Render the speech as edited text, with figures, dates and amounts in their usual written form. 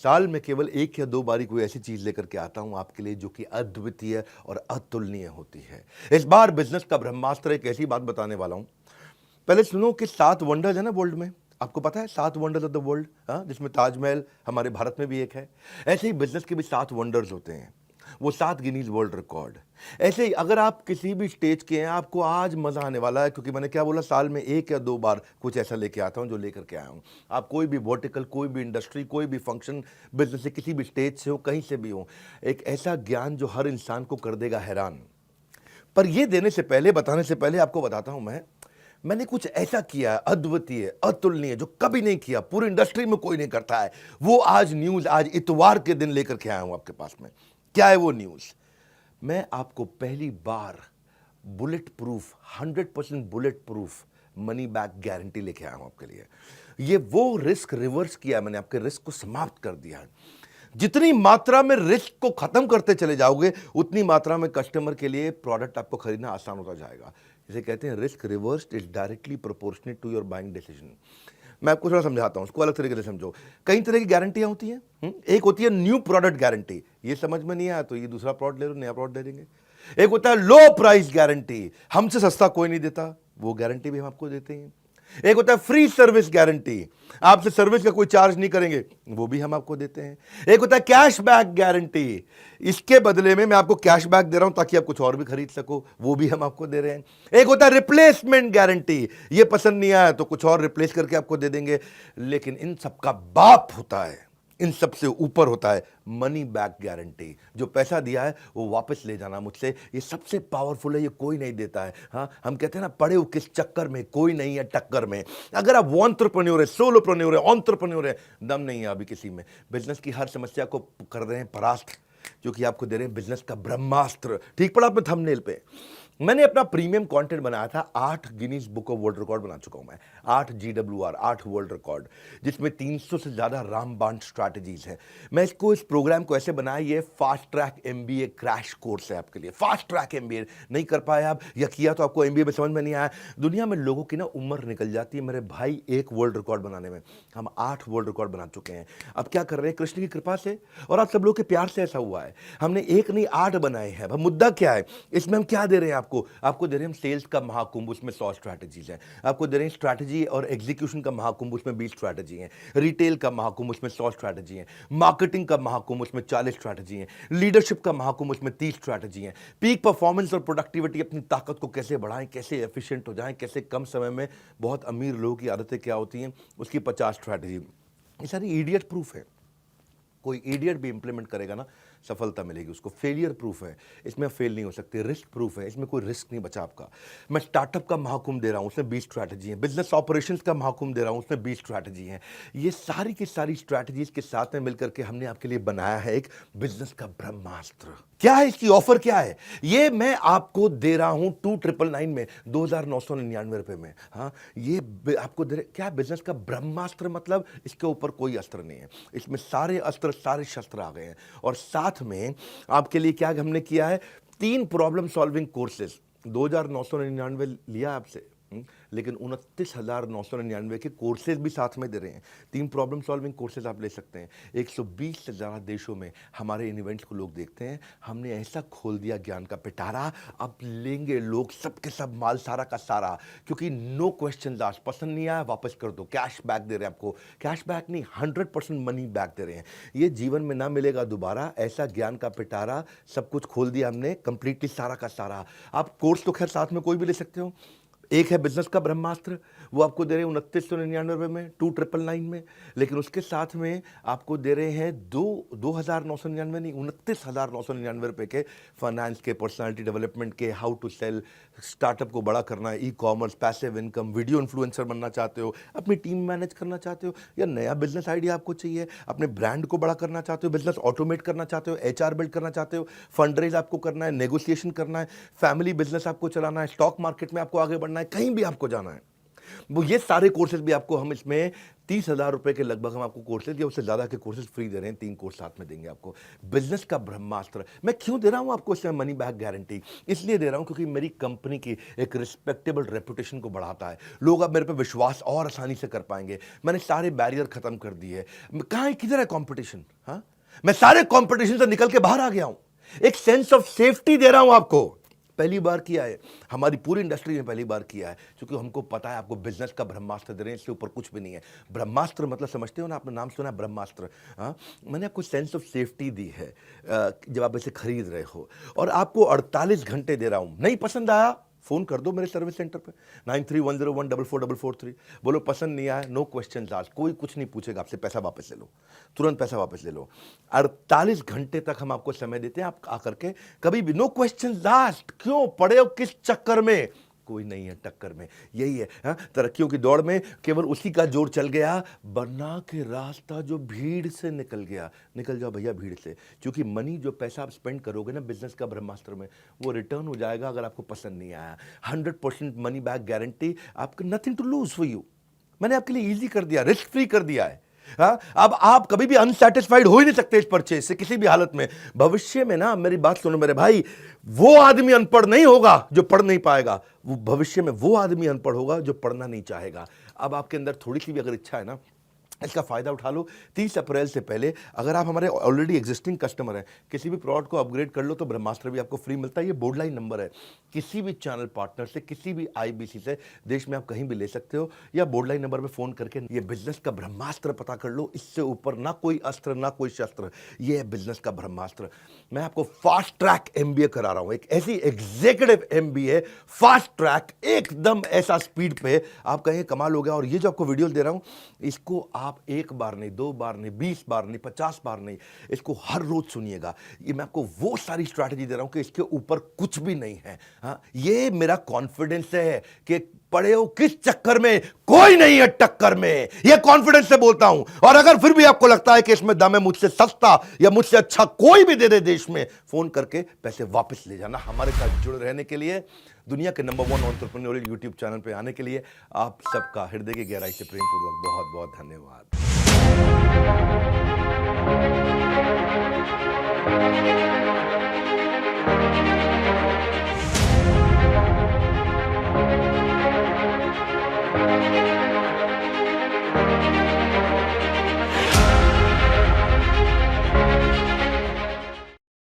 साल में केवल 1 या 2 बारी कोई ऐसी चीज़ लेकर के आता हूँ आपके लिए जो कि अद्वितीय और अतुलनीय होती है। इस बार बिज़नेस का ब्रह्मास्त्र एक ऐसी बात बताने वाला हूँ। पहले सुनो कि 7 वंडर्स है ना वर्ल्ड में, आपको पता है 7 वंडर्स ऑफ द वर्ल्ड, जिसमें ताजमहल हमारे भारत में भी एक है। ऐसे ही बिजनेस के भी 7 वंडर्स होते हैं, वो 7 गिनीज वर्ल्ड रिकॉर्ड। ऐसे ही अगर आप किसी भी स्टेज के हैं, आपको आज मजा आने वाला है, क्योंकि मैंने क्या बोला, साल में 1 या 2 बार कुछ ऐसा लेके आता हूं जो लेकर के आया हूं। आप कोई भी वर्टिकल, कोई भी इंडस्ट्री, कोई भी फंक्शन, बिजनेस से, किसी भी स्टेज से हो, कहीं से भी हो, एक ऐसा ज्ञान जो हर इंसान को कर देगा हैरान। पर ये देने से पहले, बताने से पहले आपको बताता हूं मैंने कुछ ऐसा किया है अद्वितीय, अतुलनीय, जो कभी नहीं किया, पूरी इंडस्ट्री में कोई नहीं करता है। वो आज न्यूज, आज इतवार के दिन लेकर के आया हूं आपके पास में। क्या है वो न्यूज? मैं आपको पहली बार bulletproof, 100% bulletproof money back guarantee लेके आया हूं आपके लिए। ये वो रिस्क रिवर्स किया, मैंने आपके रिस्क को समाप्त कर दिया है। जितनी मात्रा में रिस्क को खत्म करते चले जाओगे, उतनी मात्रा में कस्टमर के लिए प्रोडक्ट आपको खरीदना आसान होता जाएगा। इसे कहते हैं risk reversed is directly proportionate to your buying decision. मैं आपको थोड़ा समझाता हूं, उसको अलग तरीके से समझो। कई तरह की गारंटियां होती हैं। एक होती है न्यू प्रोडक्ट गारंटी, ये समझ में नहीं आया तो ये दूसरा प्रोडक्ट ले लो, नया प्रोडक्ट दे देंगे। एक होता है लो प्राइस गारंटी, हमसे सस्ता कोई नहीं देता, वो गारंटी भी हम आपको देते हैं। एक होता है फ्री सर्विस गारंटी, आपसे सर्विस का कोई चार्ज नहीं करेंगे, वो भी हम आपको देते हैं। एक होता है कैश बैक गारंटी, इसके बदले में मैं आपको कैश बैक दे रहा हूं ताकि आप कुछ और भी खरीद सको, वो भी हम आपको दे रहे हैं। एक होता है रिप्लेसमेंट गारंटी, ये पसंद नहीं आया तो कुछ और रिप्लेस करके आपको दे देंगे। लेकिन इन सबका बाप होता है, इन सबसे ऊपर होता है मनी बैक गारंटी। जो पैसा दिया है वो वापस ले जाना मुझसे, ये सबसे पावरफुल है, ये कोई नहीं देता है। हाँ, हम कहते हैं ना, पड़े हो किस चक्कर में, कोई नहीं है टक्कर में। अगर आप एंटरप्रेन्योर है, सोलोप्रेन्योर है, एंटरप्रेन्योर है, दम नहीं है अभी किसी में, बिजनेस की हर समस्या को कर रहे हैं परास्त, जो कि आपको दे रहे हैं बिजनेस का ब्रह्मास्त्र। ठीक पड़ा आपने थंबनेल पे। मैंने अपना प्रीमियम कंटेंट बनाया था, 8 Guinness book of world record बना चुका हूं मैं, 8 GWR, 8 वर्ल्ड रिकॉर्ड, जिसमें 300 से ज्यादा रामबाण स्ट्रैटेजीज है। मैं इस प्रोग्राम को ऐसे बनाया, ये fast track MBA crash course है आपके लिए। फास्ट ट्रैक MBA नहीं कर पाए आप, या किया तो आपको MBA में समझ में नहीं आया। दुनिया में लोगों की ना उम्र निकल जाती है मेरे भाई एक वर्ल्ड रिकॉर्ड बनाने में, हम 8 वर्ल्ड रिकॉर्ड बना चुके हैं। अब क्या कर रहे हैं, कृष्ण की कृपा से और आप सब लोग के प्यार से ऐसा हुआ है, हमने एक नहीं 8 बनाए हैं। अब मुद्दा क्या है इसमें, हम क्या दे रहे हैं आपको दे रहे हैं हम सेल्स का महाकुंभ, उसमें 100 स्ट्रैटेजीज हैं। आपको दे रहे हैं स्ट्रैटेजी और एग्जीक्यूशन का महाकुंभ, उसमें 20 स्ट्रैटेजी हैं। रिटेल का महाकुंभ, उसमें 100 स्ट्रैटेजी हैं। मार्केटिंग का महाकुंभ, उसमें 40 स्ट्रैटेजी हैं। लीडरशिप का महाकुंभ, उसमें 30 स्ट्रैटेजी हैं। पीक परफॉर्मेंस और प्रोडक्टिविटी, अपनी ताकत को कैसे बढ़ाएं, कैसे एफिशिएंट हो जाएं, कैसे कम समय में, बहुत अमीर लोगों की आदतें क्या होती हैं, उसकी 50 स्ट्रैटेजी। ये सारी इडियट प्रूफ है, कोई इडियट भी इंप्लीमेंट करेगा ना, सफलता मिलेगी उसको। फेलियर प्रूफ है, इसमें फेल नहीं हो सकते। रिस्क प्रूफ है, इसमें कोई रिस्क नहीं बचा आपका। मैं स्टार्टअप का महाकुंभ दे रहा हूं, उसमें 20 स्ट्रैटेजी है। बिजनेस ऑपरेशंस का महाकुंभ दे रहा हूं, उसमें 20 स्ट्रैटेजी है। ये सारी की सारी स्ट्रैटेजीज के साथ में मिलकर के हमने आपके लिए बनाया है एक बिजनेस का ब्रह्मास्त्र। क्या है इसकी ऑफर, क्या है ये मैं आपको दे रहा हूं 2999 में, 2999 रुपए में। हाँ, ये आपको दे रहे, क्या बिजनेस का ब्रह्मास्त्र मतलब इसके ऊपर कोई अस्त्र नहीं है, इसमें सारे अस्त्र, सारे शस्त्र आ गए हैं। और साथ में आपके लिए क्या हमने किया है, 3 प्रॉब्लम सॉल्विंग कोर्सेज। 2999 लिया आपसे, लेकिन 29,999 के कोर्सेज भी साथ में दे रहे हैं। 3 प्रॉब्लम सॉल्विंग कोर्सेज आप ले सकते हैं। 120 से ज़्यादा देशों में हमारे इन इवेंट्स को लोग देखते हैं। हमने ऐसा खोल दिया ज्ञान का पिटारा, अब लेंगे लोग सब के सब माल, सारा का सारा, क्योंकि नो क्वेश्चन आस्क्ड। पसंद नहीं आया वापस कर दो, कैश बैक दे रहे हैं आपको। कैश बैक नहीं, 100% मनी बैक दे रहे हैं। ये जीवन में ना मिलेगा दोबारा, ऐसा ज्ञान का पिटारा, सब कुछ खोल दिया हमने कंप्लीटली, सारा का सारा। आप कोर्स तो खैर साथ में कोई भी ले सकते हो। एक है बिजनेस का ब्रह्मास्त्र, वो आपको दे रहे हैं 2999 में, 2999 में। लेकिन उसके साथ में आपको दे रहे हैं 2,999 नहीं, 29,999 रुपए के फाइनेंस के, पर्सनालिटी डेवलपमेंट के, हाउ टू सेल, स्टार्टअप को बड़ा करना है, e-commerce, passive income, video influencer बनना चाहते हो, अपनी टीम मैनेज करना चाहते हो, या नया बिजनेस आइडिया आपको चाहिए, अपने ब्रांड को बड़ा करना चाहते हो, बिजनेस ऑटोमेट करना चाहते हो, HR बिल्ड करना चाहते हो, फंड रेज आपको करना है, नेगोशिएशन करना है, फैमिली बिजनेस आपको चलाना है, स्टॉक मार्केट में आपको आगे बढ़ना है, कहीं भी आपको जाना है, वो ये सारे कोर्सेज भी आपको हम इसमें 30,000 रुपए के लगभग हम आपको कोर्सेज या उससे ज़्यादा के कोर्सेज फ्री दे रहे हैं। 3 कोर्स साथ में देंगे आपको। बिजनेस का ब्रह्मास्त्र मैं क्यों दे रहा हूँ आपको इसमें मनी बैक गारंटी? इसलिए दे रहा हूँ क्योंकि मेरी कंपनी की एक रिस्पेक्टेबल रेपुटेशन को बढ़ाता है। लोग अब मेरे पे विश्वास और आसानी से कर पाएंगे। मैंने सारे बैरियर खत्म कर दिए। कहाँ है, किधर है कॉम्पिटिशन? हाँ, मैं सारे कॉम्पिटिशन से निकल के बाहर आ गया हूँ। एक सेंस ऑफ सेफ्टी दे रहा हूं आपको। पहली बार किया है, हमारी पूरी इंडस्ट्री में पहली बार किया है, क्योंकि हमको पता है आपको बिजनेस का ब्रह्मास्त्र दे रहे हैं, इससे ऊपर कुछ भी नहीं है। ब्रह्मास्त्र मतलब समझते हो ना, आपने नाम सुना है ब्रह्मास्त्र। हाँ, मैंने आपको सेंस ऑफ सेफ्टी दी है जब आप इसे खरीद रहे हो, और आपको 48 घंटे दे रहा हूं। नहीं पसंद आया, फोन कर दो मेरे सर्विस सेंटर पे 9310144443। बोलो पसंद नहीं आया, नो क्वेश्चन आस्क्ड, कोई कुछ नहीं पूछेगा आपसे, पैसा वापस ले लो, तुरंत पैसा वापस ले लो। 48 घंटे तक हम आपको समय देते हैं, आप आकर के कभी भी, नो क्वेश्चन आस्क्ड। क्यों पड़े हो किस चक्कर में? कोई नहीं है टक्कर में, यही है। हाँ, तरक्कियों की दौड़ में केवल उसी का जोर चल गया, वरना के रास्ता जो भीड़ से निकल गया। निकल जाओ भैया भीड़ से, क्योंकि मनी जो पैसा आप स्पेंड करोगे ना बिजनेस का ब्रह्मास्त्र में, वो रिटर्न हो जाएगा अगर आपको पसंद नहीं आया। 100% मनी बैक गारंटी, आपको nothing to lose for you. मैंने आपके लिए ईजी कर दिया, रिस्क फ्री कर दिया है। हाँ, अब आप कभी भी अनसेटिस्फाइड हो ही नहीं सकते इस परचेज से किसी भी हालत में। भविष्य में ना, मेरी बात सुनो मेरे भाई, वो आदमी अनपढ़ नहीं होगा जो पढ़ नहीं पाएगा, वो भविष्य में वो आदमी अनपढ़ होगा जो पढ़ना नहीं चाहेगा। अब आपके अंदर थोड़ी सी भी अगर इच्छा है ना, इसका फायदा उठा लो। 30 अप्रैल से पहले अगर आप हमारे ऑलरेडी एग्जिस्टिंग कस्टमर हैं, किसी भी प्रोडक्ट को अपग्रेड कर लो तो ब्रह्मास्त्र भी आपको फ्री मिलता है। ये बोर्ड लाइन नंबर है, किसी भी चैनल पार्टनर से, किसी भी आईबीसी से देश में आप कहीं भी ले सकते हो, या बोर्ड लाइन नंबर पे फोन करके ये बिजनेस का ब्रह्मास्त्र पता कर लो। इससे ऊपर ना कोई अस्त्र ना कोई शस्त्र, ये है बिजनेस का ब्रह्मास्त्र। मैं आपको फास्ट ट्रैक एमबीए करा रहा हूं, एक ऐसी एग्जीक्यूटिव एमबीए, फास्ट ट्रैक, एकदम ऐसा स्पीड पे आप कहें कमाल हो गया। और ये जो आपको वीडियो दे रहा हूं, इसको आप 1 बार नहीं, 2 बार नहीं, 20 बार नहीं, 50 बार नहीं, इसको हर रोज सुनिएगा। ये मैं आपको वो सारी स्ट्रैटेजी दे रहा हूं कि इसके ऊपर कुछ भी नहीं है। हाँ, ये मेरा कॉन्फिडेंस है कि पड़े हो किस चक्कर में, कोई नहीं है टक्कर में, ये कॉन्फिडेंस से बोलता हूं। और अगर फिर भी आपको लगता है कि इसमें दम है, मुझसे सस्ता या मुझसे अच्छा कोई भी दे दे देश में, फोन करके पैसे वापस ले जाना। हमारे साथ जुड़े रहने के लिए, दुनिया के नंबर 1 एंटरप्रेन्योरियल यूट्यूब चैनल पे आने के लिए आप सबका हृदय की गहराई से प्रेमपूर्वक बहुत बहुत धन्यवाद।